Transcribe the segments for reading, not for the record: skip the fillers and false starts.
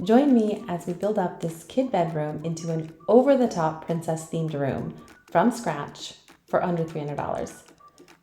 Join me as we build up this kid bedroom into an over-the-top princess-themed room from scratch for under $300.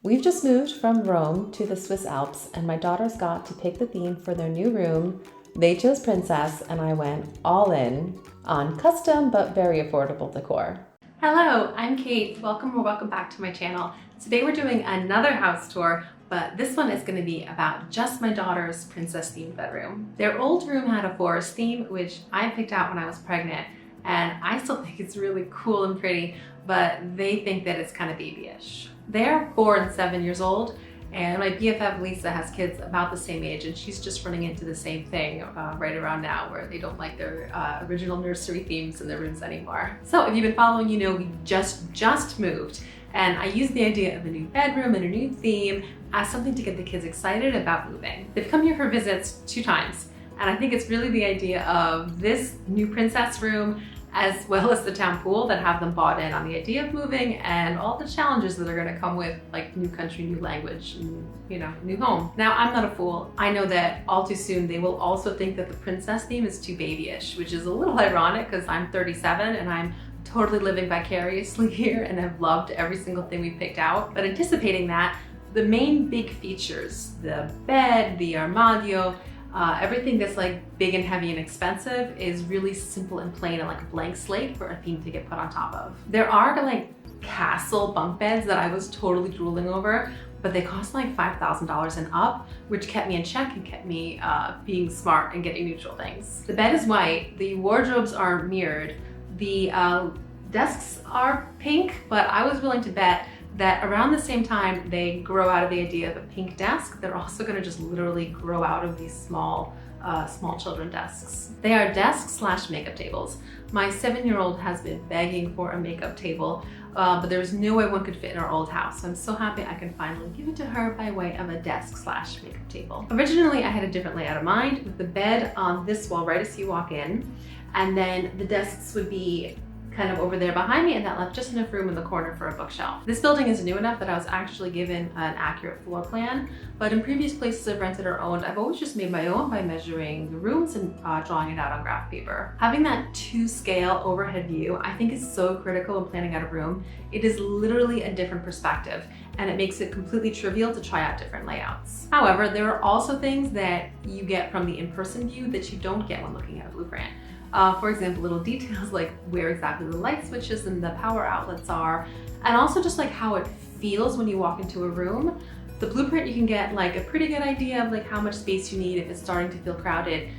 We've just moved from Rome to the Swiss Alps, and my daughters got to pick the theme for their new room. They chose princess, and I went all in on custom but very affordable decor. Hello, I'm Kate. Welcome back to my channel. Today we're doing another house tour, but this one is going to be about just my daughter's princess themed bedroom. Their old room had a forest theme, which I picked out when I was pregnant, and I still think it's really cool and pretty, but they think that it's kind of babyish. They're 4 and 7 years old, and my BFF Lisa has kids about the same age, and she's just running into the same thing right around now, where they don't like their original nursery themes in their rooms anymore. So if you've been following, you know we just moved, and I used the idea of a new bedroom and a new theme as something to get the kids excited about moving. They've come here for visits 2 times, and I think it's really the idea of this new princess room as well as the town pool that have them bought in on the idea of moving and all the challenges that are going to come with like new country, new language, and new home. Now, I'm not a fool. I know that all too soon they will also think that the princess theme is too babyish, which is a little ironic because I'm 37 and I'm totally living vicariously here and have loved every single thing we picked out. But anticipating that, the main big features, the bed, the armadio, everything that's like big and heavy and expensive is really simple and plain and like a blank slate for a theme to get put on top of. There are like castle bunk beds that I was totally drooling over, but they cost like $5,000 and up, which kept me in check and kept me being smart and getting neutral things. The bed is white, the wardrobes are mirrored, the desks are pink, but I was willing to bet that around the same time they grow out of the idea of a pink desk, they're also going to just literally grow out of these small children desks. They are desks / makeup tables. My 7-year-old has been begging for a makeup table, but there was no way one could fit in our old house. So I'm so happy I can finally give it to her by way of a desk / makeup table. Originally, I had a different layout of mind with the bed on this wall right as you walk in, and then the desks would be kind of over there behind me, and that left just enough room in the corner for a bookshelf. This building is new enough that I was actually given an accurate floor plan, but in previous places I've rented or owned, I've always just made my own by measuring the rooms and drawing it out on graph paper. Having that 2-scale overhead view I think is so critical when planning out a room. It is literally a different perspective, and it makes it completely trivial to try out different layouts. However, there are also things that you get from the in-person view that you don't get when looking at a blueprint. For example, little details like where exactly the light switches and the power outlets are, and also just like how it feels when you walk into a room. The blueprint, you can get like a pretty good idea of like how much space you need if it's starting to feel crowded,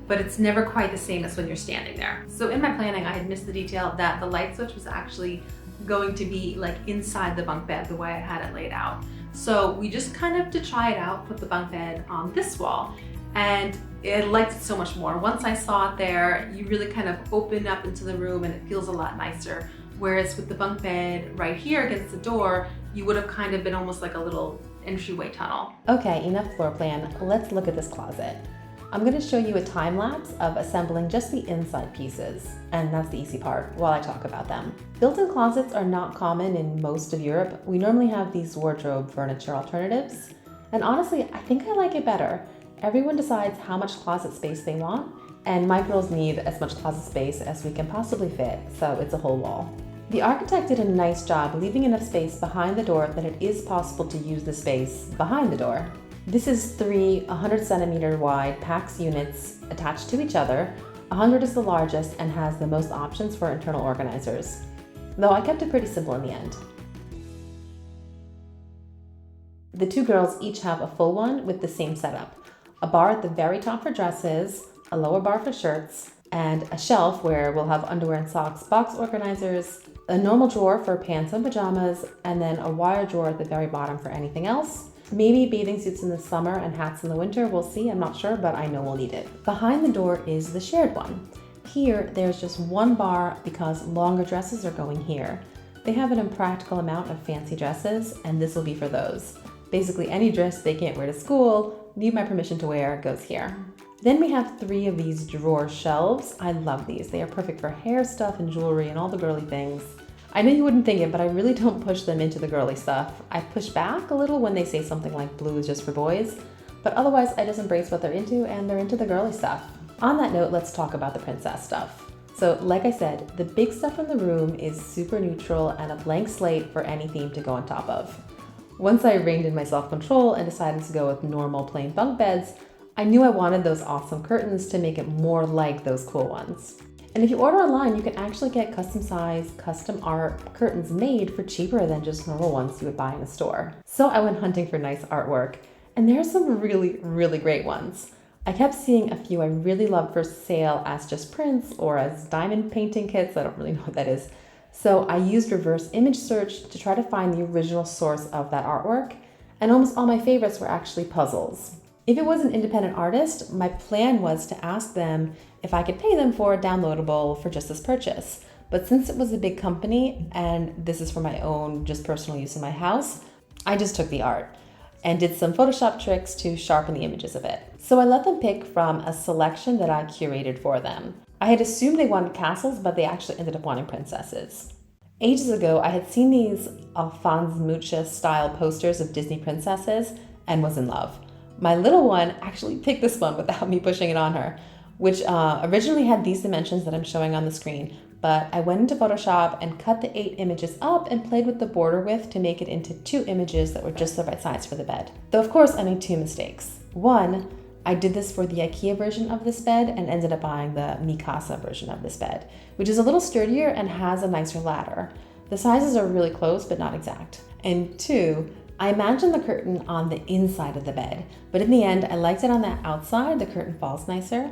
but it's never quite the same as when you're standing there. So in my planning, I had missed the detail that the light switch was actually going to be like inside the bunk bed the way I had it laid out. So we just kind of, to try it out, put the bunk bed on this wall, and I liked it so much more. Once I saw it there, you really kind of open up into the room and it feels a lot nicer. Whereas with the bunk bed right here against the door, you would have kind of been almost like a little entryway tunnel. Okay, enough floor plan. Let's look at this closet. I'm going to show you a time lapse of assembling just the inside pieces, and that's the easy part while I talk about them. Built-in closets are not common in most of Europe. We normally have these wardrobe furniture alternatives, and honestly, I think I like it better. Everyone decides how much closet space they want, and my girls need as much closet space as we can possibly fit, so it's a whole wall. The architect did a nice job leaving enough space behind the door that it is possible to use the space behind the door. This is 3 100-centimeter wide PAX units attached to each other. 100 is the largest and has the most options for internal organizers, though I kept it pretty simple in the end. The 2 girls each have a full one with the same setup. A bar at the very top for dresses, a lower bar for shirts, and a shelf where we'll have underwear and socks, box organizers, a normal drawer for pants and pajamas, and then a wire drawer at the very bottom for anything else. Maybe bathing suits in the summer and hats in the winter, we'll see, I'm not sure, but I know we'll need it. Behind the door is the shared one. Here, there's just one bar because longer dresses are going here. They have an impractical amount of fancy dresses, and this will be for those. Basically, any dress they can't wear to school, need my permission to wear, goes here. Then we have 3 of these drawer shelves. I love these. They are perfect for hair stuff and jewelry and all the girly things. I know you wouldn't think it, but I really don't push them into the girly stuff. I push back a little when they say something like blue is just for boys, but otherwise I just embrace what they're into, and they're into the girly stuff. On that note, let's talk about the princess stuff. So like I said, the big stuff in the room is super neutral and a blank slate for any theme to go on top of. Once I reined in my self-control and decided to go with normal plain bunk beds, I knew I wanted those awesome curtains to make it more like those cool ones. And if you order online, you can actually get custom size, custom art curtains made for cheaper than just normal ones you would buy in a store. So I went hunting for nice artwork, and there are some really, really great ones. I kept seeing a few I really loved for sale as just prints or as diamond painting kits. I don't really know what that is. So I used reverse image search to try to find the original source of that artwork, and almost all my favorites were actually puzzles. If it was an independent artist, my plan was to ask them if I could pay them for a downloadable for just this purchase. But since it was a big company and this is for my own just personal use in my house, I just took the art and did some Photoshop tricks to sharpen the images a bit. So I let them pick from a selection that I curated for them. I had assumed they wanted castles, but they actually ended up wanting princesses. Ages ago, I had seen these Alphonse Mucha style posters of Disney princesses and was in love. My little one actually picked this one without me pushing it on her, which originally had these dimensions that I'm showing on the screen, but I went into Photoshop and cut the 8 images up and played with the border width to make it into 2 images that were just the right size for the bed. Though of course I made 2 mistakes. One, I did this for the IKEA version of this bed and ended up buying the Mikasa version of this bed, which is a little sturdier and has a nicer ladder. The sizes are really close, but not exact. And 2, I imagined the curtain on the inside of the bed, but in the end, I liked it on the outside. The curtain falls nicer,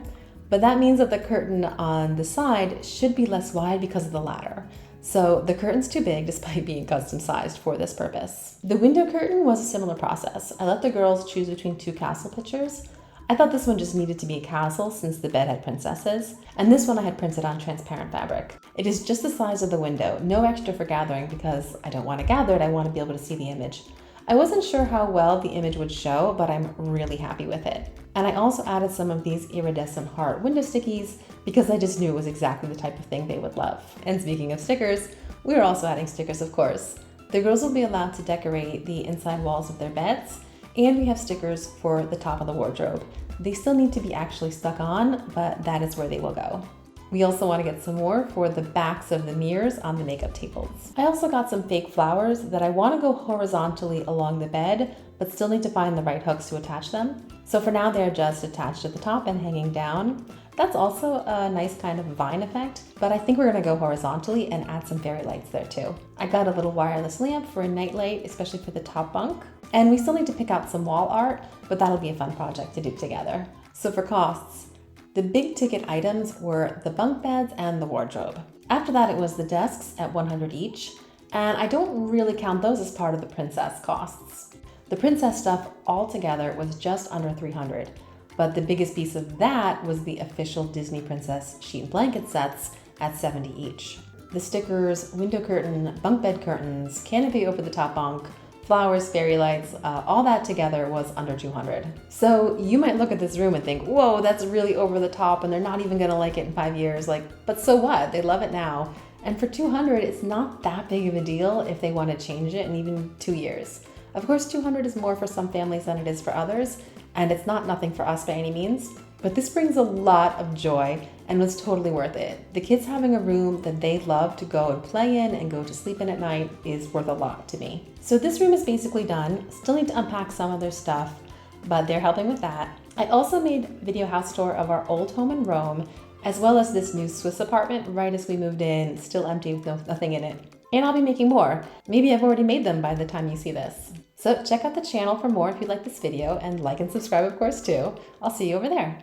but that means that the curtain on the side should be less wide because of the ladder. So the curtain's too big despite being custom sized for this purpose. The window curtain was a similar process. I let the girls choose between 2 castle pictures. I thought this one just needed to be a castle since the bed had princesses, and this one I had printed on transparent fabric. It is just the size of the window, no extra for gathering because I don't want to gather it, I want to be able to see the image. I wasn't sure how well the image would show, but I'm really happy with it. And I also added some of these iridescent heart window stickies because I just knew it was exactly the type of thing they would love. And speaking of stickers, we are also adding stickers, of course. The girls will be allowed to decorate the inside walls of their beds, and we have stickers for the top of the wardrobe. They still need to be actually stuck on, but that is where they will go. We also want to get some more for the backs of the mirrors on the makeup tables. I also got some fake flowers that I want to go horizontally along the bed, but still need to find the right hooks to attach them. So for now, they're just attached at the top and hanging down. That's also a nice kind of vine effect, but I think we're going to go horizontally and add some fairy lights there too. I got a little wireless lamp for a night light, especially for the top bunk. And we still need to pick out some wall art, but that'll be a fun project to do together. So for costs, the big ticket items were the bunk beds and the wardrobe. After that, it was the desks at $100 each, and I don't really count those as part of the princess costs. The princess stuff altogether was just under $300, but the biggest piece of that was the official Disney Princess sheet and blanket sets at $70 each. The stickers, window curtain, bunk bed curtains, canopy over the top bunk, flowers, fairy lights, all that together was under $200. So you might look at this room and think, whoa, that's really over the top and they're not even gonna like it in 5 years. But so what? They love it now. And for $200, it's not that big of a deal if they want to change it in even 2 years. Of course, $200 is more for some families than it is for others, and it's not nothing for us by any means. But this brings a lot of joy and was totally worth it. The kids having a room that they love to go and play in and go to sleep in at night is worth a lot to me. So this room is basically done. Still need to unpack some of their stuff, but they're helping with that. I also made video house tour of our old home in Rome, as well as this new Swiss apartment right as we moved in, still empty with nothing in it. And I'll be making more. Maybe I've already made them by the time you see this. So check out the channel for more if you like this video, and like and subscribe of course too. I'll see you over there.